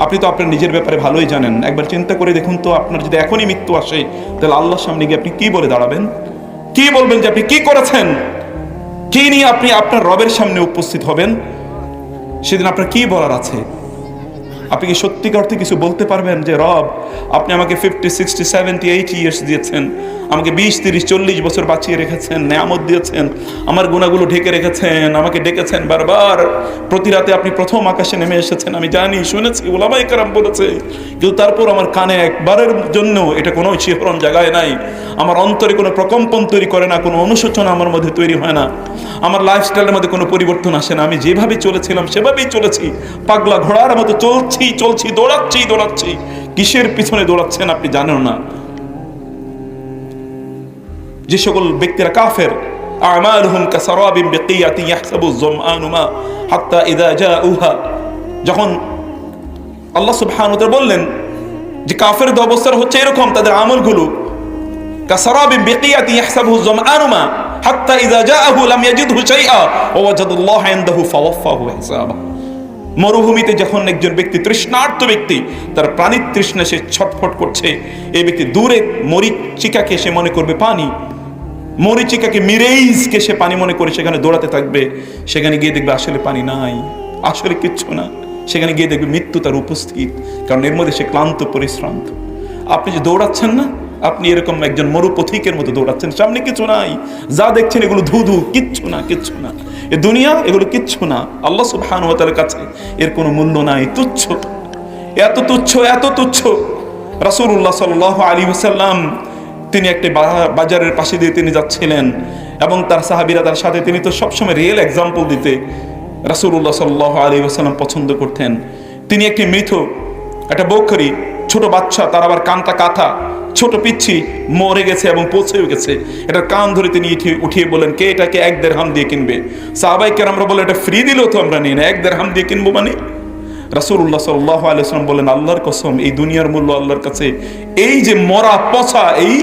আপনি তো আপনার নিজের ব্যাপারে ভালোই জানেন। একবার চিন্তা করে দেখুন তো, আপনার যদি এখনই মৃত্যু আসে, তাহলে আল্লাহর সামনে গিয়ে আপনি কি বলে দাঁড়াবেন? কি বলবেন যে আপনি কি করেছেন? কি নিয়ে আপনি আপনার রবের সামনে উপস্থিত হবেন? সেদিন আপনার কি বলার আছে? আপনি কি সত্যিকার অর্থে কিছু বলতে পারবেন যে রব, আপনি আমাকে 50, 60, 70, 80 ইয়ার্স দিয়েছেন, আমাকে 20, 30, 40 বছর বাঁচিয়ে রেখেছেন, নেয়ামত দিয়েছেন, আমার গুণাগুলো ঢেকে রেখেছেন, আমাকে ডেকেছেন বারবার, প্রতি রাতে আপনি প্রথম আকাশে নেমে এসেছেন, আমি জানি, শুনেছি, ওলামায়ে কেরাম বলেছে, কিন্তু তারপর আমার কানে একবারের জন্য এটা কোনো শিহরণ জায়গায় নাই, আমার অন্তরে কোনো প্রকম্পন তৈরি করে না, কোনো অনুশোচনা আমার মধ্যে তৈরি হয় না, আমার লাইফস্টাইলের মধ্যে কোনো পরিবর্তন আসে না, আমি যেভাবে চলেছিলাম সেভাবেই চলেছি, পাগলা ঘোড়ার মতো চলছি, দৌড়াচ্ছি। কিসের পিছনে দৌড়াচ্ছেন আপনি জানেন না। যে সকল ব্যক্তিরা কাফের, আমালুহুম কাসারাবিন বিকিয়াতিন ইয়াহসাবু যমআনু মা হাত্তা ইযা জাউহা, যখন আল্লাহ সুবহানাহু ওয়া তাআলা বললেন যে কাফেরদের অবস্থা হচ্ছে এরকম, তাদের আমলগুলো কাসারাবিন বিকিয়াতিন ইয়াহসাবু যমআনু মা হাত্তা ইযা জাআহু লাম ইয়াজিদহু শাইআ ওয়া ওয়াজাদাল্লাহু ইনদাহু ফাওয়াফাহু হিসাবা। মরুভূমিতে যখন একজন ব্যক্তি, তৃষ্ণার্ত ব্যক্তি, তার প্রাণীর তৃষ্ণা সে ছটফট করছে, এই ব্যক্তি দূরে মরিচিকাকে সে মনে করবে পানি, মরিচিকাকে, মিরেইজকে সে পানি মনে করে সেখানে দৌড়াতে থাকবে, সেখানে গিয়ে দেখবে আসলে পানি নাই, আসলে কিচ্ছু না, সেখানে গিয়ে দেখবে মৃত্যু তার উপস্থিত, কারণ এর মধ্যে সে ক্লান্ত পরিশ্রান্ত। আপনি যে দৌড়াচ্ছেন না, আপনি এরকম একজন মরুপথিকের মতো দৌড়াচ্ছেন, সামনে কিছু নাই, যা দেখছেন এগুলো ধুধু, কিচ্ছু না, এ দুনিয়া এগুলো কিচ্ছু না, আল্লাহ সুবহানাহু ওয়া তাআলার কাছে এর কোনো মূল্য নাই, তুচ্ছ, এত তুচ্ছ। রাসূলুল্লাহ সাল্লাল্লাহু আলাইহি ওয়াসাল্লাম তিনি একটি বাজারের পাশে দিয়ে তিনি যাচ্ছিলেন, এবং তার সাহাবীরা তার সাথে, তিনি তো সবসময় রিয়েল এক্সাম্পল দিতে রাসূলুল্লাহ সাল্লাল্লাহু আলাইহি ওয়াসাল্লাম পছন্দ করতেন। তিনি একটি মৃত, একটা বকরি, ছোট বাচ্চা, তার আবার কানটা কাটা, ছোট পিচ্ছি মরে গেছে এবং পচেও গেছে, এটার কান ধরে তিনি উঠিয়ে বলেন, কে এটাকে 1 দিরহাম দিয়ে কিনবে? সাহাবায়ে কেরামরা বলে, এটা ফ্রি দিলেও তো আমরা নিই না, 1 দিরহাম দিয়ে কিনবো মানে? রাসূলুল্লাহ সাল্লাল্লাহু আলাইহি ওয়াসাল্লাম বলেন, আল্লাহর কসম, এই দুনিয়ার মূল্য আল্লাহর কাছে এই যে মরা পচা এই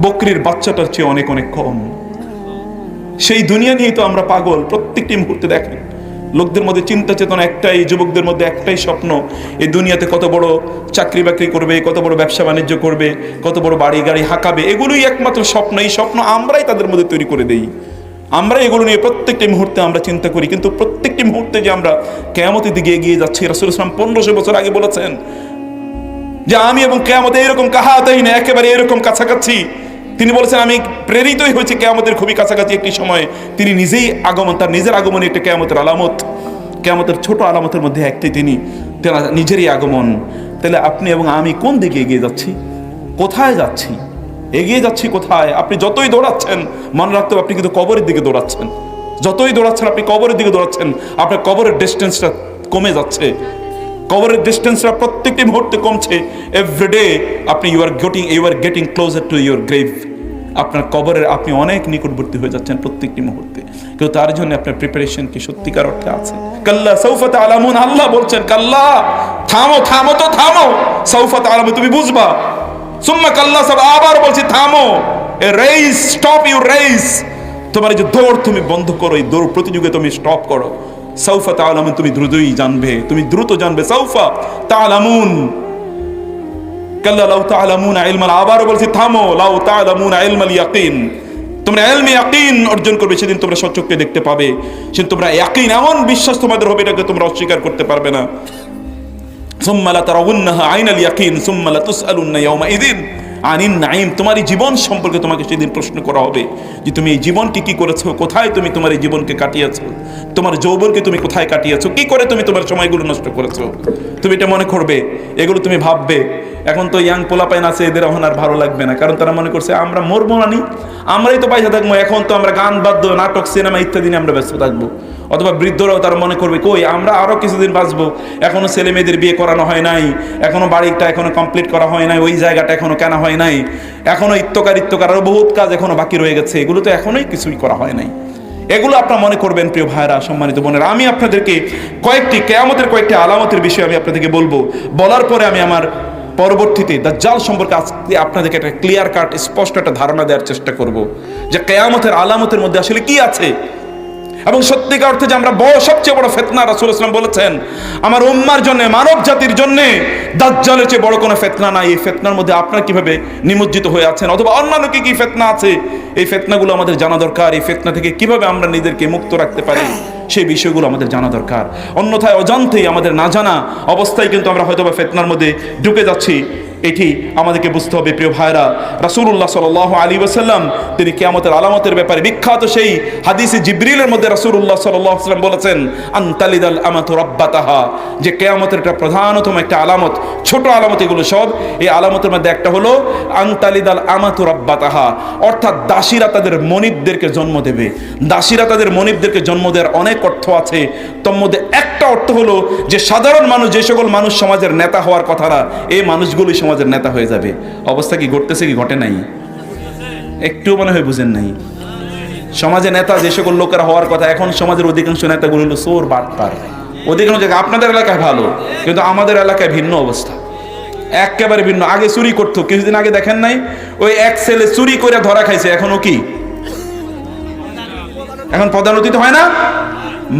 বকরির বাচ্চাটার চেয়ে অনেক কম। সেই দুনিয়া নিয়েই তো আমরা পাগল প্রত্যেকটি মুহূর্তে। দেখেন, লোকদের মধ্যে চিন্তা চেতনা একটাই, যুবকদের মধ্যে একটাই স্বপ্ন, এই দুনিয়াতে কত বড় চাকরি বাকরি করবে, কত বড় ব্যবসা বাণিজ্য করবে, কত বড় বাড়ি গাড়ি হাঁকাবে, এগুলোই একমাত্র স্বপ্ন। এই স্বপ্ন আমরাই তাদের মধ্যে তৈরি করে দেই, আমরা এগুলো নিয়ে প্রত্যেকটি মুহূর্তে আমরা চিন্তা করি, কিন্তু প্রত্যেকটি মুহূর্তে যে আমরা কিয়ামতের দিকে এগিয়ে যাচ্ছি। রাসূল সাল্লাল্লাহু আলাইহি ওয়াসাল্লাম 1500 বছর আগে বলেছেন যে আমি এবং কিয়ামতে এরকম কাহাতাই না, একেবারে এরকম কাছাকাছি। তিনি বলেছেন, আমি প্রেরিতই হয়েছে কিয়ামতের খুবই কাছাকাছি একটি সময়। তিনি নিজেই আগমন, তার নিজের আগমনে একটা কিয়ামতের আলামত, কিয়ামতের ছোট আলামতের মধ্যে একটি তিনি নিজেরই আগমন। তাহলে আপনি এবং আমি কোন দিকে এগিয়ে যাচ্ছি, কোথায় যাচ্ছি, এগিয়ে যাচ্ছি কোথায়? আপনি যতই দৌড়াচ্ছেন, মনে রাখতে হবে আপনি কিন্তু কবরের দিকে দৌড়াচ্ছেন। যতই দৌড়াচ্ছেন আপনি কবরের দিকে দৌড়াচ্ছেন, আপনার কবরের ডিস্টেন্সটা কমে যাচ্ছে, কবরের ডিস্টেন্সটা প্রত্যেকটি মুহূর্তে কমছে। এভরিডে আপনি you are getting closer to your grave. আপনার কবরের আপনি অনেক নিকটবর্তী হয়ে যাচ্ছেন প্রত্যেকটি মুহূর্তে। কিন্তু তার জন্য আপনার প্রিপারেশন কি সত্যিকার অর্থে আছে? কাল্লা সাউফা তা'লামুন, আল্লাহ বলছেন, কাল্লা, থামো, সাউফা তা'লামুন, তুমি বুঝবা। সুম্মা কাল্লা, আবার বলছি থামো, রেস, স্টপ ইউর রেস, তোমার এই যে দৌড় তুমি বন্ধ করো, এই দৌড় প্রতিযোগিতা তুমি স্টপ করো। সাউফা তা'লামুন, তুমি দ্রুতই জানবে, তুমি দ্রুত জানবে। সাউফা তা'লামুন, কাল্লা লাউ তা'লামুনা ইলমাল, আবার বলছি থামো, লাউ তা'লামুনা ইলমাল ইয়াকিন, তোমরা ইলমে ইয়াকিন অর্জন করবে, সেদিন তোমরা সচক্ষে দেখতে পাবে, সেদিন তোমরা ইয়াকিন, এমন বিশ্বাস তোমাদের হবে, এটাকে তোমরা অস্বীকার করতে পারবে না। সুম্মা লাতারাউন্নাহা আইনাল ইয়াকিন সুম্মা লাতুসআলুন্না ইয়াওমাইযিন আনিন নাঈম, তোমার এই জীবন সম্পর্কে তোমাকে সেদিন প্রশ্ন করা হবে যে তুমি এই জীবনকে কি করেছো, কোথায় তুমি তোমার এই জীবনকে কাটিয়েছো, তোমার যৌবনকে তুমি কোথায় কাটিয়েছো, কি করে তুমি তোমার সময়গুলো নষ্ট করেছো। তুমি এটা মনে করবে, এগুলো তুমি ভাববে। এখন তো ইয়াং পোলাপাইন আছে, এদের এখন আর ভালো লাগবে না, কারণ তারা মনে করছে আমরা মরবো না, আমরাই তো পয়সা থাকবো, এখন তো আমরা গান বাদ্য, নাটক, সিনেমা ইত্যাদি নিয়ে আমরা ব্যস্ত থাকবো। অথবা বৃদ্ধরাও তারা মনে করবে, কই আমরা আরো কিছুদিন বাঁচবো, এখনো ছেলে মেয়েদের বিয়ে করানো হয় নাই, এখনো বাড়িটা এখনো কমপ্লিট করা হয় নাই, ওই জায়গাটা এখনো কেনা হয় নাই, এখনো ইত্যকার আরো বহুত কাজ এখনো বাকি রয়ে গেছে, এগুলো তো এখনোই কিছুই করা হয় নাই। এগুলো আপনারা মনে করবেন। প্রিয় ভাইরা, সম্মানিত বোনেরা, আমি আপনাদেরকে কিয়ামতের কয়েকটি আলামতের বিষয়ে আমি আপনাদেরকে বলবো। বলার পরে আমি আমার পরবর্তীতে দাজ্জাল সম্পর্কে আজকে আপনাদেরকে একটা ক্লিয়ার কাট স্পষ্ট একটা ধারণা দেওয়ার চেষ্টা করব যে কিয়ামতের আলামতের মধ্যে আসলে কি আছে। এবং সত্যিকার অর্থে যে আমরা সবচেয়ে বড় ফিতনা, রাসূল সাল্লাল্লাহু আলাইহি ওয়াসাল্লাম বলেছেন আমার উম্মার জন্য, মানব জাতির জন্য দাজ্জালের চেয়ে বড় কোনো ফিতনা নাই। এই ফিতনার মধ্যে আপনারা কিভাবে নিমজ্জিত হয়ে আছেন, অথবা অন্যান্য কি কি ফিতনা আছে, এই ফিতনাগুলো আমাদের জানা দরকার। এই ফিতনা থেকে কিভাবে আমরা নিজেদেরকে মুক্ত রাখতে পারি সেই বিষয়গুলো আমাদের জানা দরকার। অন্যথায় অজান্তেই, আমাদের না জানা অবস্থায় কিন্তু আমরা হয়তো বা ফিতনার মধ্যে ঢুকে যাচ্ছি। এটি আমাদেরকে বুঝতে হবে প্রিয় ভাইরা। রাসূলুল্লাহ সাল্লাল্লাহু আলাইহি ওয়াসাল্লাম তিনি কিয়ামতের আলামতের ব্যাপারে বিখ্যাত সেই হাদিসে জিবরিলের মধ্যে রাসূলুল্লাহ সাল্লাল্লাহু আলাইহি ওয়াসাল্লাম বলেছেন আনতালিদাল আমাতু রাব্বাতাহা, যে কিয়ামতের একটা প্রধানতম একটা আলামত, ছোট আলামত এগুলো সব, এই আলামতের মধ্যে একটা হলো আনতালিদাল আমাতু রাব্বাতাহা, অর্থাৎ দাসীরা তাদের মনিবদেরকে জন্ম দেবে। দাসীরা তাদের মনিবদেরকে জন্ম দেওয়ার অনেক অর্থ আছে, তোর মধ্যে একটা অর্থ হলো যে সাধারণ মানুষ, যে সকল মানুষ সমাজের নেতা হওয়ার কথা না, এই মানুষগুলোই সমাজের নেতা হয়ে যাবে। অবস্থা কি ঘটতেছে কি ঘটে নাই? একটু মনে হয় বুঝেন নাই। সমাজে নেতা যে সকল লোকেরা হওয়ার কথা, এখন সমাজের অধিকাংশ নেতাগুলো হলো চোর বাটপার। অধিকাংশ জায়গায় আপনাদের এলাকায় ভালো, কিন্তু আমাদের এলাকায় ভিন্ন অবস্থা, একেবারে ভিন্ন। আগে চুরি করতো, কিছুদিন আগে দেখেন নাই ওই এক ছেলে চুরি করে ধরা খাইছে, এখনো কি এখন পদান্নতি হয় না?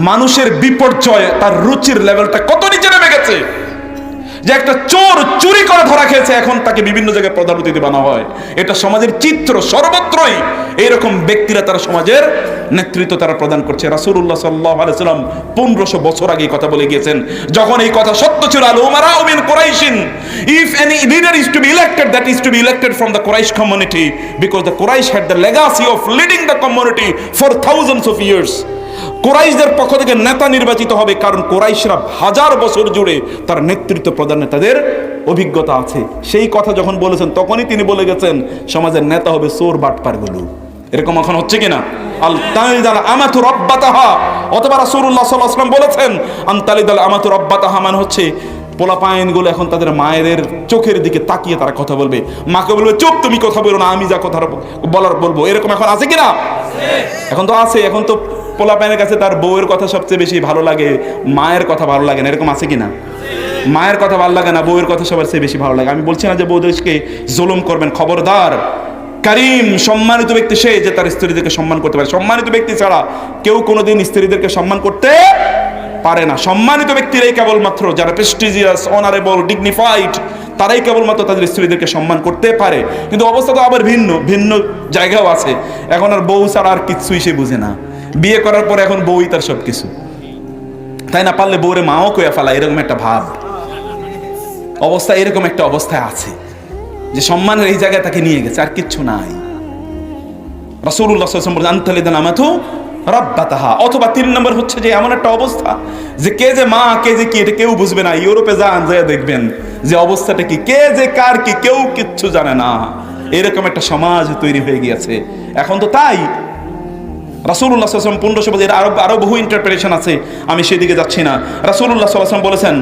মানুষের বিপর্যয়, তার রুচির লেভেলটা কত নিচে নেমে গেছে যে একটা চোর চুরি করে ধরা খেয়েছে, এখন তাকে বিভিন্ন জায়গায় প্রধানমন্ত্রী বানা হয়। এটা সমাজের চিত্র, সর্বত্রই এইরকম ব্যক্তিরা তারা সমাজের নেতৃত্ব তারা প্রদান করছে। রাসূলুল্লাহ সাল্লাল্লাহু আলাইহি ওয়াসাল্লাম 1500 বছর আগে কথা বলে গিয়েছেন, যখন এই কথা সত্য ছিল। আল উমারা মিন কুরাইশিন, if any leader is to be elected, that is to be elected from the Quraysh community, because the Quraysh had the legacy of leading the community for thousands of years. কুরাইশদের পক্ষ থেকে নেতা নির্বাচিত হবে, কারণ কুরাইশরা হাজার বছর জুড়ে তার নেতৃত্ব প্রদানে তাদের অভিজ্ঞতা আছে। সেই কথা যখন বলেছেন, তখনই তিনি বলে গেছেন সমাজের নেতা হবে চোর বাটপারগুলো। এরকম এখন হচ্ছে কিনা? আল তালিদাল আমাতু রাব্বাতাহা, অথবা রাসূলুল্লাহ সাল্লাল্লাহু আলাইহি ওয়াসাল্লাম বলেছেন আনতালিদাল আমাতু রাব্বাতাহা, মানে হচ্ছে পোলাপাইনগুলো এখন তাদের মায়ের চোখের দিকে তাকিয়ে তারা কথা বলবে। মাকে বলবে চুপ, তুমি কথা বলো না, আমি যা কথা বলার বলবো। এরকম এখন আছে কিনা? এখন তো আছে। এখন তো পোলাপাইনের কাছে তার বউয়ের কথা সবচেয়ে বেশি ভালো লাগে, মায়ের কথা ভালো লাগে না। এরকম আছে কিনা? মায়ের কথা ভালো লাগে না, বউয়ের কথা সবার চেয়ে বেশি ভালো লাগে। আমি বলছি না যে বউদেরকে জুলুম করবেন, খবরদার। কারীম, সম্মানিত ব্যক্তি সে যে তার স্ত্রীদেরকে সম্মান করতে পারে। সম্মানিত ব্যক্তি ছাড়া কেউ কোনোদিন স্ত্রীদেরকে সম্মান করতে পারে না। সম্মানিত ব্যক্তিরাই কেবলমাত্র, যারা প্রেস্টিজিয়াস, অনারেবল, ডিগনিফাইড, তারাই কেবলমাত্র তাদের স্ত্রীদেরকে সম্মান করতে পারে। কিন্তু অবস্থা তো আবার ভিন্ন ভিন্ন জায়গাও আছে। এখন আর বউ ছাড়া আর কিছুই সে বুঝে না। বিয়ে করার পর এখন বউই তার সব কিছু, তাই না? পারলে বউরে মাও কইয়া ফেলা, এরকম একটা ভাব অবস্থা, এরকম একটা অবস্থায় আছে যে সম্মানের এই জায়গায় তাকে নিয়ে গেছে, আর কিচ্ছু নাই। রাসূলুল্লাহ সাল্লাল্লাহু আলাইহি ওয়াসাল্লাম বলেন আনতালিদাল আমাতু রাব্বাতাহা। অথবা 3 নম্বর হচ্ছে যে এমন একটা অবস্থা যে কে যে মা, কে যে কি, এটা কেউ বুঝবে না। ইউরোপে যান, যায় দেখবেন যে অবস্থাটা কি, কে যে কার কি, কেউ কিচ্ছু জানে না। এরকম একটা সমাজ তৈরি হয়ে গিয়েছে এখন। তো তাই রাসূলুল্লাহ সাল্লাল্লাহু আলাইহি ওয়াসাল্লাম 1500 বছর, আরো বহু ইন্টারপ্রিটেশন আছে, আমি সেদিকে যাচ্ছি না। রাসূলুল্লাহ সাল্লাল্লাহু আলাইহি ওয়াসাল্লাম বলেছেন,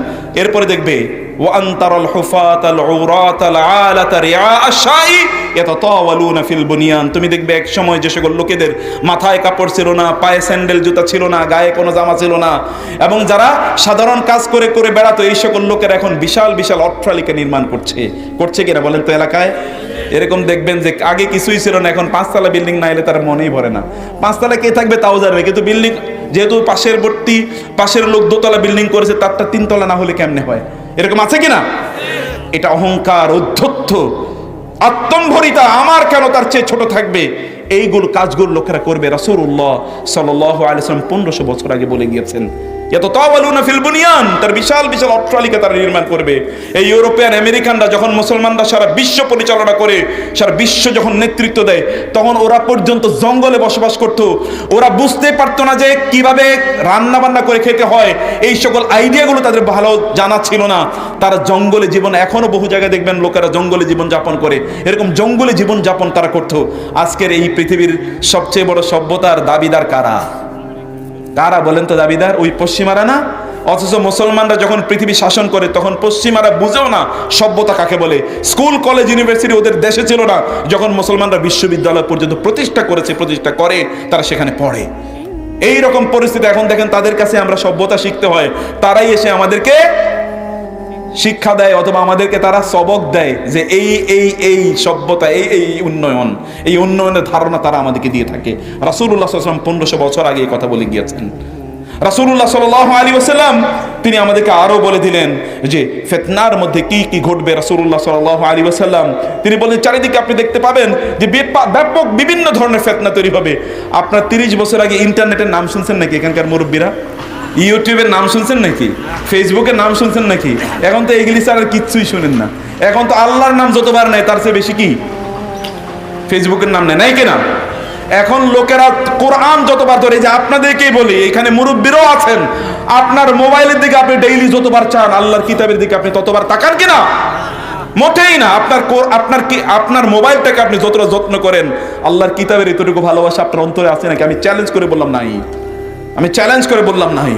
এরপরে দেখবে ওয়া আনতারাল হুফাতাল উরাতাল আলাতা রিআ আশ-শাই ইয়াতাতাওয়ালুনা ফিল বুনিয়ান। তুমি দেখবে এক সময় যে সকল লোকেদের মাথায় কাপড় ছিল না, পায়ে স্যান্ডেল জুতা ছিল না, গায়ে কোনো জামা ছিল না, এবং যারা সাধারণ কাজ করে করে বেড়াতো, এই সকল লোকেরা এখন বিশাল বিশাল অট্টালিকা নির্মাণ করছে কিনা বলেন তো এলাকায়? এরকম দেখবেন যে আগে কিছুই ছিল না, এখন 5 তলা বিল্ডিং না এলে তার মনেই ভরে না। 5 তলা কে থাকবে তাও জানবে, কিন্তু বিল্ডিং যেহেতু পাশের লোক 2 তলা বিল্ডিং করেছে, তারটা 3 তলা না হলে কেমনে হয়? এরকম আছে কিনা? এটা অহংকার, অধ্যত্ব, আত্মম্ভরিতা, আমার কেন তার চেয়ে ছোট থাকবে, এইগুলো কাজগুলো লোকেরা করবে। রাসূলুল্লাহ সাল্লাল্লাহু আলাইহি ওয়াসাল্লাম 1500 বছর আগে বলে গিয়েছেন ইয়াতাতাওয়ালুনা ফিল বুনিয়ান, তার বিশাল বিশাল অট্টালিকা তারা নির্মাণ করবে। এই ইউরোপিয়ান আমেরিকানরা যখন মুসলমানরা সারা বিশ্ব পরিচালনা করে, সারা বিশ্ব যখন নেতৃত্ব দেয়, তখন ওরা পর্যন্ত জঙ্গলে বসবাস করত। ওরা বুঝতে পারতো না যে কিভাবে রান্না বান্না করে খেতে হয়, এই সকল আইডিয়াগুলো তাদের ভালো জানা ছিল না। তারা জঙ্গলে জীবন, এখনো বহু জায়গায় দেখবেন লোকেরা জঙ্গলে জীবন যাপন করে, এরকম জঙ্গলে জীবন যাপন তারা করতো। আজকের এই পৃথিবীর সবচেয়ে বড় সভ্যতার দাবিদার কারা? কারা বলেন তো দাবিদার? ওই পশ্চিমারা না? অথচ মুসলমানরা যখন পৃথিবী শাসন করে, তখন পশ্চিমারা বুঝেও না সভ্যতা কাকে বলে। স্কুল, কলেজ, ইউনিভার্সিটি ওদের দেশে ছিল না, যখন মুসলমানরা বিশ্ববিদ্যালয় পর্যন্ত প্রতিষ্ঠা করে তারা সেখানে পড়ে। এই রকম পরিস্থিতি এখন দেখেন, তাদের কাছে আমরা সভ্যতা শিখতে হয়, তারাই এসে আমাদেরকে শিক্ষা দেয় অথবা আমাদেরকে তারা সবক দেয় যে এই সভ্যতা এই উন্নয়নের ধারণা তারা আমাদেরকে দিয়ে থাকে। রাসূলুল্লাহ সাল্লাল্লাহু আলাইহি ওয়াসাল্লাম 1500 বছর আগে এই কথা বলে গিয়েছেন। রাসূলুল্লাহ সাল্লাল্লাহু আলাইহি ওয়াসাল্লাম তিনি আমাদেরকে আরো বলে দিলেন যে ফিতনার মধ্যে কি কি ঘটবে। রাসূলুল্লাহ সাল্লাল্লাহু আলাইহি ওয়াসাল্লাম তিনি বলেন চারিদিকে আপনি দেখতে পাবেন যে ব্যাপক বিভিন্ন ধরনের ফিতনা তৈরি হবে। আপনার 30 বছর আগে ইন্টারনেটের নাম শুনছেন নাকি এখানকার মুরব্বীরা? ইউটিউবের নাম শুনছেন নাকি? ফেসবুকের নাম শুনছেন নাকি? এখন তো এগুলি ছাড়া আর কিচ্ছুই শুনেন না। এখন তো আল্লাহর নাম যতবার নেয় তার চেয়ে বেশি কি ফেসবুকের নাম নেয়, নাই কিনা? এখন লোকেরা কোরআন যতবার ধরে, যে আপনাদেরকেই বলি, এখানে মুরব্বীরাও আছেন, আপনার মোবাইলের দিকে আপনি ডেইলি যতবার চান আল্লাহর কিতাবের দিকে আপনি ততবার তাকান কিনা? মোটেই না। আপনার মোবাইলটাকে আপনি যতটা যত্ন করেন আল্লাহর কিতাবের এতটুকু ভালোবাসা আপনার অন্তরে আছে নাকি? আমি চ্যালেঞ্জ করে বললাম নাই।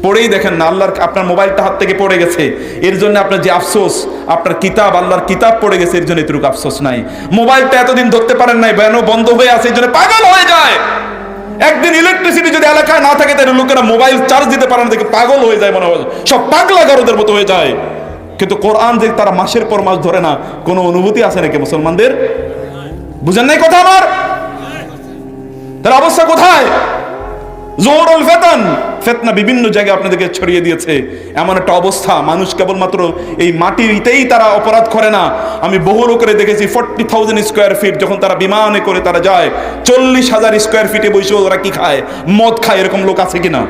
পড়েই দেখেন না, আপনার মোবাইলটা হাত থেকে পড়ে গেছে, এর জন্য আপনার যে আফসোস, আপনার কিতাব, আল্লাহর কিতাব পড়ে গেছে, এর জন্য এতটুকু আফসোস নাই। মোবাইলটা এতদিন ধরতে পারেন নাই, বন্ধ হয়ে আছে, এর জন্য পাগল হয়ে যায়। একদিন ইলেকট্রিসিটি যদি এলাকায় না থাকে তাহলে লোকেরা মোবাইল চার্জ দিতে পারে না, দেখে পাগল হয়ে যায়, মনে হয় সব পাগলা গারদের মতো হয়ে যায়। কিন্তু কোরআন যে তারা মাসের পর মাস ধরে না, কোনো অনুভূতি আছে নাকি মুসলমানদের? বুঝেন নাই কথা আমার? তার অবস্থা কোথায়? জোহরুল ফিতনা বিভিন্ন জায়গায় আপনাদেরকে ছড়িয়ে দিয়েছে। এমন একটা অবস্থা, মানুষ কেবলমাত্র এই মাটিতেই তারা অপরাধ করে না। আমি বহু লোকের দেখেছি 40,000 স্কোয়ার ফিট যখন তারা বিমানে করে তারা যায়, 40,000 স্কোয়ার ফিটে বসে ওরা কি খায়? মদ খায়। এরকম লোক আছে কিনা?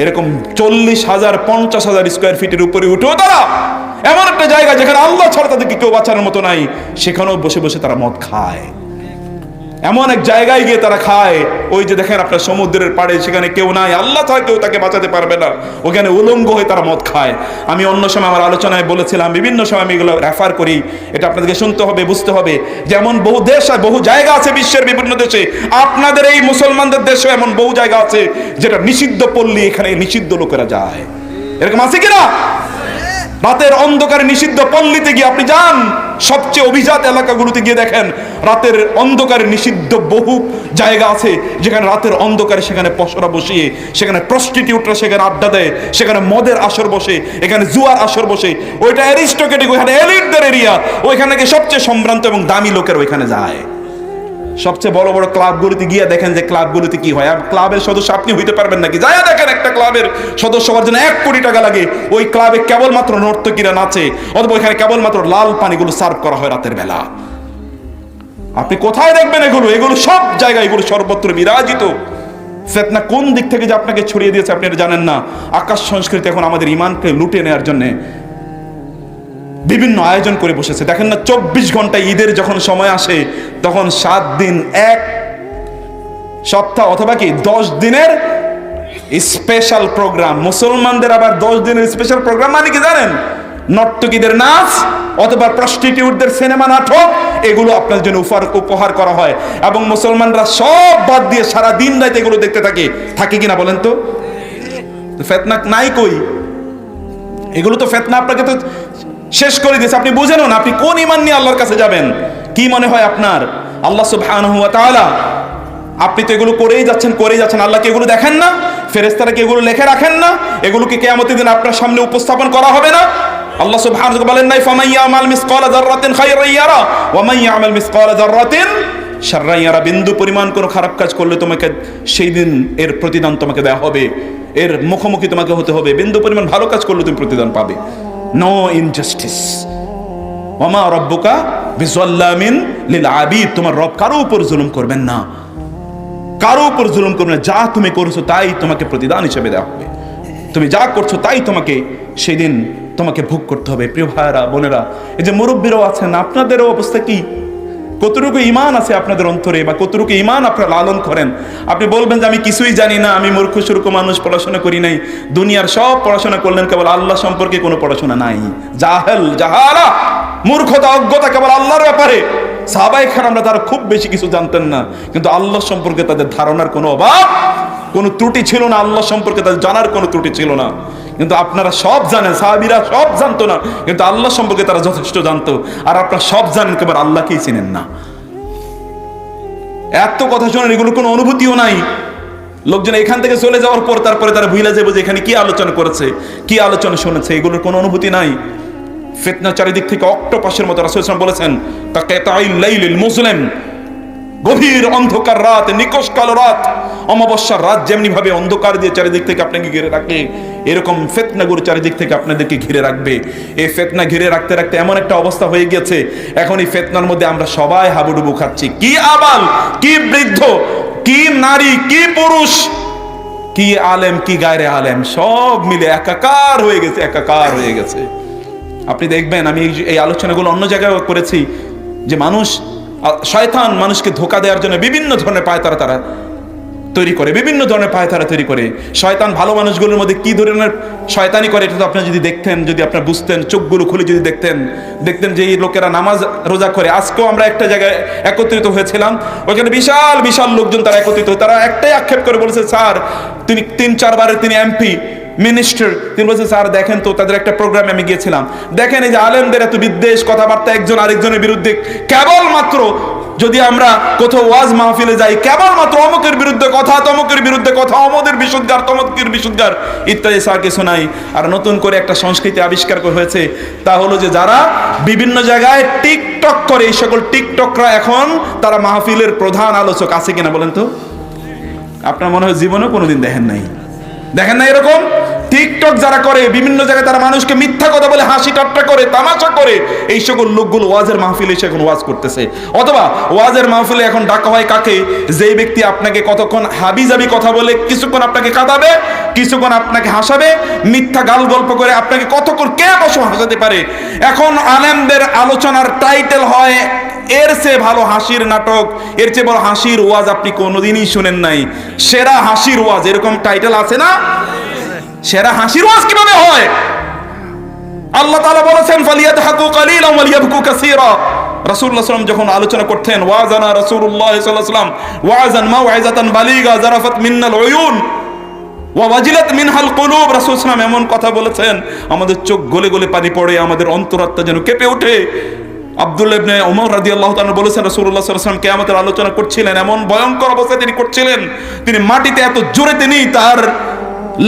এরকম 40,000 50,000 স্কোয়ার ফিটের উপরে উঠেও তারা এমন একটা জায়গা যেখানে আল্লাহ ছাড়া তাদেরকে কেউ বাঁচানোর মতো নাই, সেখানেও বসে বসে তারা মদ খায়। এমন এক জায়গায় গিয়ে তারা খায়, ওই যে দেখেন আপনার সমুদ্রের পাড়ে, সেখানে কেউ নাই, আল্লাহ ছাড়া কেউ তাকে বাঁচাতে পারবে না, ওখানে উলঙ্গ হয়ে তারা মদ খায়। আমি অন্য সময় আমার আলোচনায় বলেছিলাম, বিভিন্ন সময় আমি এগুলো রেফার করি, এটা আপনাদেরকে শুনতে হবে, বুঝতে হবে, যেমন বহু দেশ আর বহু জায়গা আছে বিশ্বের বিভিন্ন দেশে, আপনাদের এই মুসলমানদের দেশে এমন বহু জায়গা আছে যেটা নিষিদ্ধ পল্লী, এখানে নিষিদ্ধ লোকেরা যায়। এরকম আছে কিনা? রাতের অন্ধকারে নিষিদ্ধ পল্লীতে গিয়ে আপনি যান, সবচেয়ে অভিজাত এলাকাগুলোতে গিয়ে দেখেন রাতের অন্ধকারে নিষিদ্ধ বহু জায়গা আছে যেখানে রাতের অন্ধকারে সেখানে পসরা বসিয়ে, সেখানে প্রস্টিটিউটরা সেখানে আড্ডা দেয়, সেখানে মদের আসর বসে, এখানে জুয়ার আসর বসে। ওইটা অ্যারিস্টোক্রেটিক, ওইখানে এলিটদের এরিয়া, ওইখানে গিয়ে সবচেয়ে সম্ভ্রান্ত এবং দামি লোকের ওইখানে যায়। সবচেয়ে বড় বড় ক্লাবগুলোতে গিয়ে দেখেন যে ক্লাবগুলোতে কি হয়। ক্লাবের সদস্য আপনি হইতে পারবেন নাকি? যাই দেখেন একটা ক্লাবের সদস্য হওয়ার জন্য 1 কোটি টাকা লাগে। ওই ক্লাবে কেবলমাত্র নর্তকীরা নাচে, অথবা ওইখানে কেবলমাত্র লাল পানিগুলো সার্ভ করা হয় রাতের বেলা। আপনি কোথায় দেখবেন এগুলো? এগুলো সব জায়গায়, এগুলো সর্বত্র বিরাজিত। ফিতনা কোন দিক থেকে যে আপনাকে ছড়িয়ে দিয়েছে আপনি এটা জানেন না। আকাশ সংস্কৃতি এখন আমাদের ঈমানকে লুটে নেওয়ার জন্য বিভিন্ন আয়োজন করে বসেছে। দেখেন না, 24 ঘন্টা ঈদের যখন সময় আসে তখন 7 দিন, 1 সপ্তাহ অথবা কি 10 দিনের স্পেশাল প্রোগ্রাম। মুসলমানদের আবার 10 দিনের স্পেশাল প্রোগ্রাম মানে কি জানেন? নর্তকীদের নাচ অথবা প্রস্টিটিউটদের সিনেমা নাটক, এগুলো আপনার জন্য উপহার করা হয়, এবং মুসলমানরা সব বাদ দিয়ে সারা দিন রাত এগুলো দেখতে থাকে কিনা বলেন তো? ফিতনা নাই কই? এগুলো তো ফিতনা আপনাকে তো শেষ করে দিয়েছে। আপনি বুঝেন না আপনি কোন ঈমান নিয়ে আল্লাহর কাছে যাবেন। কি মনে হয় আপনার? আল্লাহ সুবহানাহু ওয়া তাআলা, আপনি তো এগুলো করেই যাচ্ছেন। আল্লাহ কি এগুলো দেখেন না? ফেরেশতারা কি এগুলো লিখে রাখেন না? এগুলো কি কিয়ামতের দিন আপনার সামনে উপস্থাপন করা হবে না? আল্লাহ সুবহানাহু ওয়া তাআলা বলেন নাই, ফামান ইয়ামাল মিসকালা যাররাতিন খায়রান ইয়ারা ওয়া মান ইয়ামাল মিসকালা যাররাতিন শাররান ইয়ারা। বিন্দু পরিমাণ কোনো খারাপ কাজ করলে তোমাকে সেই দিন এর প্রতিদান তোমাকে দেওয়া হবে, এর মুখোমুখি তোমাকে হতে হবে। বিন্দু পরিমাণ ভালো কাজ করলে তুমি প্রতিদান পাবে। No injustice. ওমা রব্বুকা বিযাল্লামিন লিল আবিদ। তোমার রব কারো উপর জুলুম করবেন না, কারো উপর জুলুম করবেন না। যা তুমি করেছো তাই তোমাকে প্রতিদান হিসেবে দেওয়া হবে। তুমি যা করছো তাই তোমাকে সেই দিন তোমাকে ভোগ করতে হবে। প্রিয় ভাইরা বোনেরা, এই যে মুরব্বীরাও আছেন, আপনাদেরও অবস্থা কি? কতটুকু ঈমান আছে আপনাদের অন্তরে, বা কতটুকু ঈমান আপনারা লালন করেন? আপনি বলবেন যে আমি কিছুই জানি না, আমি মূর্খ সুরূপ মানুষ, পড়াশোনা করি নাই। দুনিয়ার সব পড়াশোনা করলেন, কেবল আল্লাহ সম্পর্কে কোনো পড়াশোনা নাই। জাহালা, মূর্খতা, অজ্ঞতা কেবল আল্লাহর ব্যাপারে। সাহাবায়ে কেরামরা তারা খুব বেশি কিছু জানতেন না, কিন্তু আল্লাহ সম্পর্কে তাদের ধারণার কোনো অভাব, কোনো ত্রুটি ছিল না। আল্লাহ সম্পর্কে তাদের জানার কোনো ত্রুটি ছিল না। কিন্তু আপনারা সব জানেন, সাহাবীরা সব জানতো না, কিন্তু আল্লাহ সম্পর্কে তারা যথেষ্ট জানতো। আর আপনারা সব জানেন, কেবল আল্লাহকেই চিনেন না। এত কথা শোনেন, এগুলো কোনো অনুভূতিও নাই। লোকজন এখান থেকে চলে যাওয়ার পর তারপরে তারা ভুলে যাবে যে এখানে কি আলোচনা করেছে, কি আলোচনা শুনেছে, এগুলোর কোনো অনুভূতি নাই। ফিতনা চারিদিক থেকে অক্টোপাসের মতো রাসূল সাল্লাল্লাহু আলাইহি ওয়াসাল্লাম বলেছেন, কাকাতাইল লাইলিল মুসলিম, গভীর অন্ধকার রাত, নিকষ কালো রাত, অমাবস্যার রাত যেমনি ভাবে অন্ধকার দিয়ে চারিদিক থেকে আপনাকে ঘিরে রাখে, এরকম ফিতনাগুলো চারিদিক থেকে আপনাদেরকে ঘিরে রাখবে। এই ফিতনা ঘিরে রাখতে রাখতে এমন একটা অবস্থা হয়ে গেছে, এখন এই ফিতনার মধ্যে আমরা সবাই হাবুডুবু খাচ্ছি। কি আবাল, কি বৃদ্ধ, কি নারী, কি পুরুষ, কি আলেম, কি গায়রে আলেম, সব মিলে একাকার হয়ে গেছে, একাকার হয়ে গেছে। আপনি দেখবেন, আমি এই আলোচনাগুলো অন্য জায়গায় করেছি, যে মানুষ, শয়তান মানুষকে ধোঁকা দেওয়ার জন্য বিভিন্ন ধরনের পায়তারা তারা তৈরি করে, বিভিন্ন ধরনের পায়তারা তৈরি করে। শয়তান ভালো মানুষগুলোর মধ্যে কি ধরনের শয়তানি করে এটা তো আপনি যদি দেখতেন, যদি আপনার বুঝতেন, চোখগুলো খুলে যদি দেখতেন যে এই লোকেরা নামাজ রোজা করে। আজকেও আমরা একটা জায়গায় একত্রিত হয়েছিলাম, ওইখানে বিশাল বিশাল লোকজন তারা একত্রিত, তারা একটাই আক্ষেপ করে বলেছে, স্যার তিনি 3-4 বারের তিনি এমপি, মিনিস্টার, তিনি বলছে স্যার দেখেন তো, তাদের একটা প্রোগ্রামে আমি গিয়েছিলাম, দেখেন এই যে আলেমদের এত বিদ্বেষ কথাবার্তা একজন আরেকজনের বিরুদ্ধে, কেবলমাত্র যদি আমরা কোথাও ওয়াজ মাহফিলে যাই, কেবলমাত্র অমুকের বিরুদ্ধে কথা, তমুকের বিরুদ্ধে কথা, অমুকের বিশুদ্ধার, তমুকের বিশুদ্ধার ইত্যাদি স্যার কিছু নাই। আর নতুন করে একটা সংস্কৃতি আবিষ্কার হয়েছে, তা হলো যে যারা বিভিন্ন জায়গায় টিকটক করে, এই সকল টিকটকরা এখন তারা মাহফিলের প্রধান আলোচক। আছে কিনা বলেন তো? আপনার মনে হয় জীবনেও কোনোদিন দেখেন নাই এরকম টিকটক যারা করে, বিভিন্ন জায়গায় তারা মানুষকে মিথ্যা কথা বলে, হাসি ঠাট্টা করে, তামাশা করে, এই সকল লোকগুলো ওয়াজের মাহফিলে এসে এখন ওয়াজ করতেছে। অথবা ওয়াজের মাহফিলে এখন ডাকা হয় কাকে? যেই ব্যক্তি আপনাকে কতক্ষণ হাবিজাবি কথা বলে, কিছুক্ষণ আপনাকে কাঁদাবে, কিছুক্ষণ আপনাকে হাসাবে, মিথ্যা গাল গল্প করে আপনাকে কতক্ষণ কে বসে হাসাতে পারে। এখন আলেমদের আলোচনার টাইটেল হয়, এর চেয়ে ভালো হাসির নাটক, এর চেয়ে বড় হাসির ওয়াজ আপনি কোনোদিনই শুনেন নাই, সেরা হাসির ওয়াজ, এরকম টাইটেল আছে না? সেরা হাসির ওয়াজ কিভাবে হয়? আল্লাহ তাআলা বলেছেন, ফালিয়াদহাকু কালিলান ওয়া লিয়াবকু কাসীরা। রাসূলুল্লাহ সাল্লাল্লাহু আলাইহি ওয়াসাল্লাম যখন আলোচনা করতেন, ওয়াজানা রাসূলুল্লাহ সাল্লাল্লাহু আলাইহি ওয়াসাল্লাম ওয়াজান মাউইযাতান বালিগা যারাফাত মিনাল উয়ুন ওয়া ওয়াজিলাত মিনহাল কুলুব। রাসূল সাল্লাল্লাহু আলাইহি ওয়াসাল্লাম এমন কথা বলেছেন, আমাদের চোখ গলে গলে পানি পড়ে, আমাদের অন্তরাত্মা যেন কেঁপে ওঠে। আব্দুল্লাহ ইবনে ওমর রাদিয়াল্লাহু তাআলা বলেছেন, রাসূলুল্লাহ সাল্লাল্লাহু আলাইহি ওয়াসাল্লাম কিয়ামতের আলোচনা করছিলেন, এমন ভয়ঙ্কর অবস্থায় তিনি করছিলেন, তিনি মাটিতে এত জোরে তিনি তার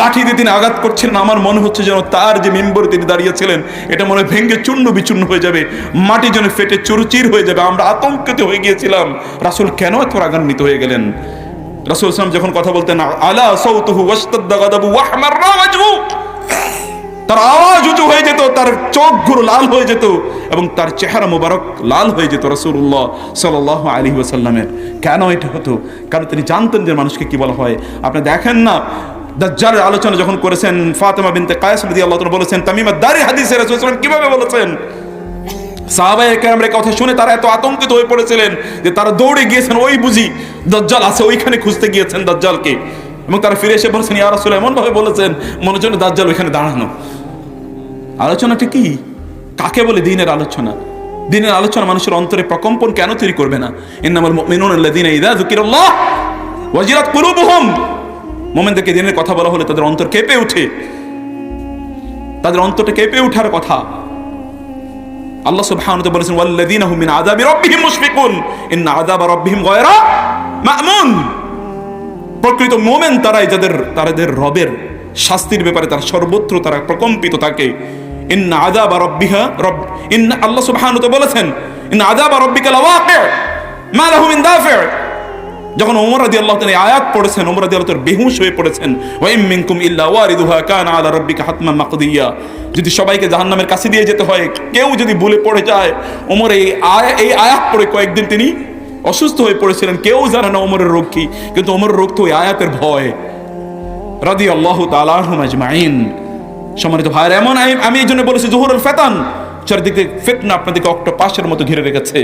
লাঠি দিয়ে তিনি আঘাত করছিলেন, আমার মনে হচ্ছে যেন তার যে মিম্বরে তিনি দাঁড়িয়েছিলেন এটা মনে ভেঙে চূর্ণ বিচূর্ণ হয়ে যাবে, মাটি যেন ফেটে চুরচির হয়ে যাবে। আমরা আতঙ্কিত হয়ে গিয়েছিলাম, রাসূল কেন এত রাগান্বিত হয়ে গেলেন? রাসূল সাল্লাল্লাহু আলাইহি ওয়াসাল্লাম যখন কথা বলতেন, আলা সাউতুহু ওয়াশতাদ্দা গাদাবু ওয়া আহমাররা ওয়াজহু, তার আওয়াজ উঁচু হয়ে যেত, তার চোখগুলো লাল হয়ে যেত এবং তার চেহারা মোবারক লাল হয়ে যেত রাসূলুল্লাহ সাল্লাল্লাহু আলাইহি ওয়াসাল্লামের। কেন এটা হতো? কারণ তিনি জানতেন যে মানুষকে কি বলা হয়। আপনি দেখেন না, দাজ্জালের আলোচনা যখন করেছেন, ফাতেমা বিনতে কায়েস রাদিয়াল্লাহু তাআলা বলেছেন, তামিমাদ দারি হাদিসে রাসূল সাল্লাল্লাহু আলাইহি ওয়াসাল্লাম কিভাবে বলেছেন, সাহাবায়ে কেরামের কথা শুনে তারা এত আতঙ্কিত হয়ে পড়েছিলেন যে তারা দৌড়ে গিয়েছেন, ওই বুঝি দাজ্জাল আছে, ওইখানে খুঁজতে গিয়েছেন দাজ্জালকে, এবং তারা ফিরে এসে বলেছেন, ইয়া রাসূল, এমন ভাবে বলেছেন মনে হচ্ছে দাজ্জাল ওইখানে দাঁড়ানো। আলোচনাটা কি? কাকে বলে দ্বীনের আলোচনা? দ্বীনের আলোচনা মানুষের অন্তরে প্রকম্পন কেন তৈরি করবে না? ইন্নামাল মুমিনুনা আল্লাযীনা ইযা যুকিরাল্লাহ ওয়াজিলাত কুলুবুহুম। মুমিনদেরকে দ্বীনের কথা বলা হলে তাদের অন্তর কেঁপে ওঠে, তাদের অন্তরটা কেঁপে ওঠার কথা। আল্লাহ সুবহানাহু ওয়া তাআলা বলেছেন, ওয়াল্লাযীনা হুম মিন আযাবি রাব্বিহিম মুশফিকুন ইন্না আযাবা রাব্বিহিম গায়রা মা'মুন। প্রকৃত মুমিন তারাই তাদের রবের শাস্তির ব্যাপারে তারা সর্বত্র তারা প্রকম্পিত থাকে। ইন্না আযাবা রাব্বিহা ইন্না, আল্লাহ সুবহানাহু ওয়া তাআলা বলেছেন, ইন্না আযাবা রাব্বিকা লাওয়াকি' মা লাহু মিন দাফি'। যখন ওমর রাদিয়াল্লাহু তাআলা আয়াত পড়েছেন, ওমর রাদিয়াল্লাহু তাআলা বেহুশ হয়ে পড়েছেন। ওয়া ইম মিনকুম ইল্লা ওয়ারিদুহা কানা আলা রাব্বিকা হাতমান মাকদিয়া। যদি সবাইকে জাহান্নামের কাছে দিয়ে যেতে হয়, কেউ যদি ভুলে পড়ে যায়, ওমর এই আয়াত পড়ে কয়েকদিন তিনি অসুস্থ হয়ে পড়েছিলেন। কেউ জানে না ওমরের রোগ কি, কিন্তু ওমরের রোগ তো ওই আয়াতের ভয়। রাদিয়াল্লাহু তাআলা আনহুম আজমাইন। সম্মানিত ভাইরা, এমন আমি এই জন্য বলেছি, জুহুরুল ফিতান, চারিদিকে ফিতনা আপনাদেরকে অক্টোপাসের মতো ঘিরে রেখেছে।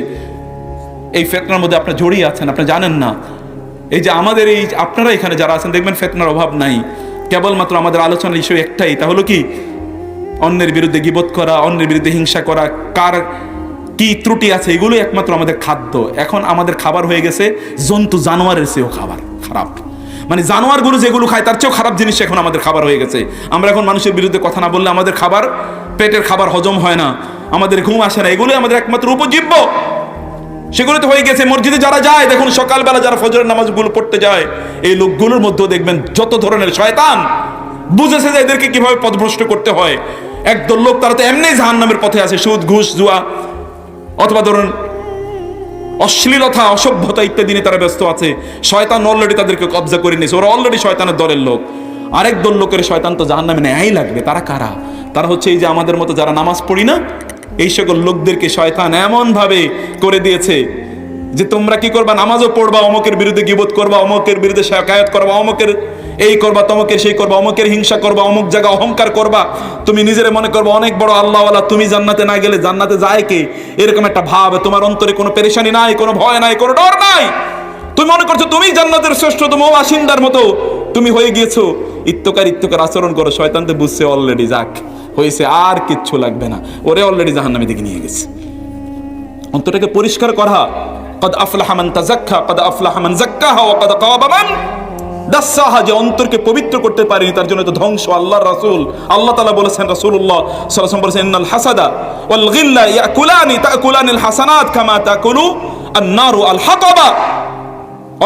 এই ফিতনার মধ্যে আপনারা জড়িয়ে আছেন, আপনি জানেন না। এই যে আমাদের এই আপনারা এখানে যারা আছেন, দেখবেন ফিতনার অভাব নাই। কেবলমাত্র আমাদের আলোচনার ইস্যু একটাই, তা হলো কি? অন্যের বিরুদ্ধে গীবত করা, অন্যের বিরুদ্ধে হিংসা করা, কার কি ত্রুটি আছে, এগুলোই একমাত্র আমাদের খাদ্য। এখন আমাদের খাবার হয়ে গেছে জন্তু জানোয়ারের চেয়েও খারাপ। মানে জানোয়ারগুলো যেগুলো খায় তার চেয়েও খারাপ জিনিস এখন আমাদের খাবার হয়ে গেছে। আমরা এখন মানুষের বিরুদ্ধে কথা না বললে আমাদের খাবার, পেটের খাবার হজম হয় না, আমাদের ঘুম আসে না, এগুলোই আমাদের একমাত্র উপজীব্য। সেগুলো তো হয়ে গেছে। মসজিদে যারা যায় দেখুন, সকালবেলা যারা ফজরের নামাজগুলো পড়তে যায়, এই লোকগুলোর মধ্যেও দেখবেন যত ধরনের শয়তান বুঝেছে যে এদেরকে কিভাবে পথভ্রষ্ট করতে হয়। একদল লোক তারা তো এমনি জাহান্নামের পথে আছে, সুদ ঘুষ জুয়া অথবা ধরুন অশ্লীলতা অসভ্যতা ইত্যাদি নিয়ে তারা ব্যস্ত আছে। শয়তান অলরেডি তাদেরকে কবজা করে নিয়েছে, ওরা অলরেডি শয়তানের দলের লোক। আরেক দল লোকের শয়তান তো জাহান্নামে নেয়াই লাগবে। তারা কারা? তারা হচ্ছে এই যে আমাদের মতো যারা নামাজ পড়ি না, এই সকল লোকদেরকে শয়তান এমন ভাবে করে দিয়েছে যে তোমরা কি করবা, নামাজও পড়বা, অমুকের বিরুদ্ধে গীবত করবা, অমুকের বিরুদ্ধে শাকায়াত করবা, অমুকের এই করবা, তমুকের সেই করবা, অমুকের হিংসা করবা, অমুক জায়গা অহংকার করবা, তুমি নিজেরে মনে করবা অনেক বড় আল্লাহওয়ালা, তুমি জান্নাতে না গেলে জান্নাতে যায় কে, এরকম একটা ভাব। তোমার অন্তরে কোনো পেরেশানি নাই, কোনো ভয় নাই, কোনো ডর নাই, তুমি মনে করছো তুমি জান্নাতের শ্রেষ্ঠতম বাসিন্দার মতো তুমি হয়ে গিয়েছো। ইত্যকার আচরণ করো, শয়তান তো বুঝছে অলরেডি যাক হয়েছে, আর কিচ্ছু লাগবে না, ওরে অলরেডি জাহান্নামের দিকে নিয়ে গেছে। অন্তরটাকে পরিষ্কার করা, قد أفلح من تزكى قد أفلح من زكاها وقد خاب من دساها। যে অন্তরকে পবিত্র করতে পারেনি তার জন্য তো ধ্বংস। আল্লাহর রাসূল, আল্লাহ তাআলা বলেছেন, রাসূলুল্লাহ সাল্লাল্লাহু আলাইহি ওয়াসাল্লাম বলেছেন, ইন্নাল হাসাদা ওয়াল গিল্লা তাকুলানিল হাসানাত কামা তাকুলু আন-নারু আল হাতাবা।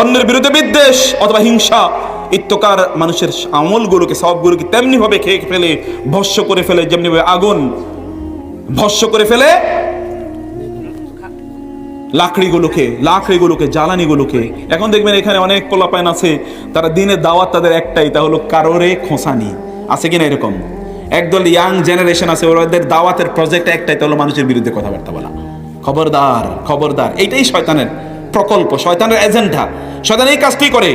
অন্যের বিরুদ্ধে বিদ্বেষ অথবা হিংসা ইত্যকার মানুষের আমলগুলোকে, সবগুলোকে তেমনি ভাবে খেয়ে ফেলে, ভস্য করে ফেলে, যেমনি ভাবে আগুন ভস্য করে ফেলে লাকড়িগুলোকে জ্বালানিগুলোকে। এখন দেখবেন এখানে অনেক পোলাপাইন আছে, তারা দিনের দাওয়াত তাদের একটাই, তা হলো কারোরে খোঁসানি। আছে কিনা এরকম? একদল ইয়াং জেনারেশন আছে, ওদের দাওয়াতের প্রজেক্ট একটাই, তা হলো মানুষের বিরুদ্ধে কথাবার্তা বলা। খবরদার খবরদার, এইটাই শয়তানের প্রকল্প, শয়তানের এজেন্ডা। শয়তান এই কাজটি করে।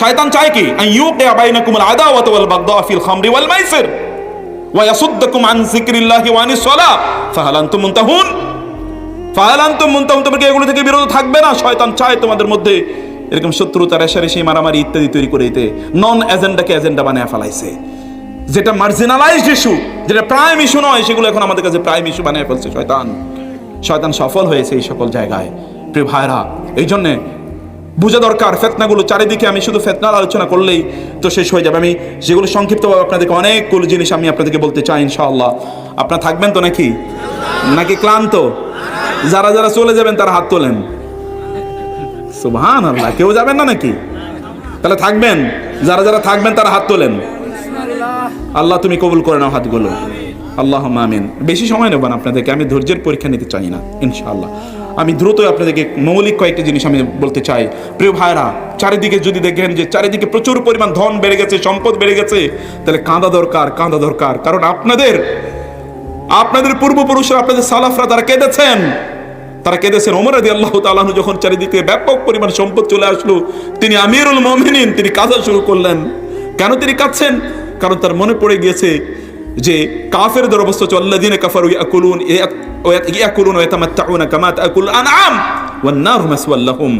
শয়তান চায় কি? আইয়ুকিয়া বাইনাকুমুল আদাওয়াতা ওয়াল বাগদা ফিল খামরি ওয়াল মাইসির ওয়া ইয়াসুদ্দুকুম আন যিকরিল্লাহি ওয়া আনিস সালাহ ফাহাল আনতুম মুনতাহুন। তোমরা কি এগুলো থেকে বিরত থাকবে না? শয়তান চায় তোমাদের মধ্যে এরকম শত্রুতা, রেষারেষি, মারামারি ইত্যাদি তৈরি করে দিতে। নন এজেন্ডাকে এজেন্ডা বানায় ফেলাইছে। যেটা মার্জিনালাইজড ইস্যু, যেটা প্রাইম ইস্যু নয়, সেগুলো এখন আমাদের কাছে প্রাইম ইস্যু বানায় ফেলছে শয়তান সফল হয়েছে এই সকল জায়গায়। প্রিয় ভাইরা, এই জন্যে বুঝা দরকার ফিতনাগুলো চারিদিকে। আমি শুধু ফিতনার আলোচনা করলেই তো শেষ হয়ে যাবে। আমি যেগুলো সংক্ষিপ্তভাবে আপনাদেরকে অনেকগুলো জিনিস আমি আপনাদেরকে বলতে চাই ইনশাআল্লাহ। আপনারা থাকবেন তো নাকি ক্লান্ত? যারা যারা চলে যাবেন তারা হাত তোলেন। সুবহানাল্লাহ, কেউ যাবেন না নাকি? তাহলে থাকবেন। যারা যারা থাকবেন তারা হাত তোলেন। আল্লাহ তুমি কবুল করে নাও হাতগুলো, আল্লাহুম্মা আমিন। বেশি সময় নেব না আপনাদেরকে, আমি ধৈর্যের পরীক্ষা নিতে চাই না ইনশাআল্লাহ। আমি দ্রুত আপনাদেরকে মৌলিক কয়েকটি জিনিস আমি বলতে চাই। প্রিয় ভাইরা, চারিদিকে যদি দেখেন যে চারিদিকে প্রচুর পরিমাণ ধন বেড়ে গেছে, সম্পদ বেড়ে গেছে, তাহলে কাঁদা দরকার। কারণ আপনাদের পূর্বপুরুষরা, আপনাদের সালাফরা তারা কেঁদেছেন। ওমর রাদিয়াল্লাহু তাআলা আনহু যখন চারিদিকে ব্যাপক পরিমাণ সম্পদ চলে আসলো, তিনি আমিরুল মুমিনিন, তিনি কাঁদা শুরু করলেন। কেন তিনি কাঁদছেন? কারণ তার মনে পড়ে গিয়েছে যে কাফেরদের অবস্থা হচ্ছে আল্লাযীনা কাফারু ইয়াকুলুন ওয়া ইয়াতামাত্তাউনা কামা তাকুলুল আনআম ওয়ান নারু মাসওয়াল লাহুম।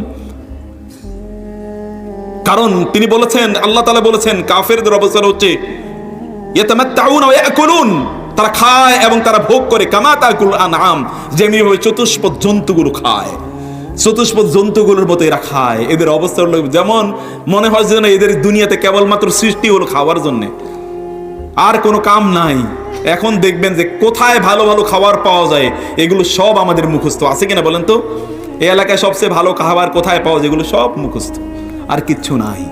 কারণ তিনি বলেছেন, আল্লাহ তাআলা বলেছেন, কাফেরদের অবস্থা হচ্ছে ইয়াতামাত্তাউনা ওয়া ইয়াকুলুন, তারা খায় এবং তারা ভোগ করে, কামা তাকুল আনআম, যেমনিভাবে চতুষ্পদ জন্তুগুলো খায়, চতুষ্পদ জন্তুগুলোর মতো এরা খায়। এদের অবস্থা হলো যেমন মনে হয় যেন এদের দুনিয়াতে কেবলমাত্র সৃষ্টি হলো খাওয়ার জন্য, আর কোনো কাম নাই। এখন দেখবেন যে কোথায় ভালো ভালো খাবার পাওয়া যায়, এগুলো সব আমাদের মুখস্থ। আছে কিনা বলেন তো? এই এলাকায় সবচেয়ে ভালো খাবার কোথায় পাওয়া যায়? এগুলো সব মুখস্থ, আর কিচ্ছু নাই।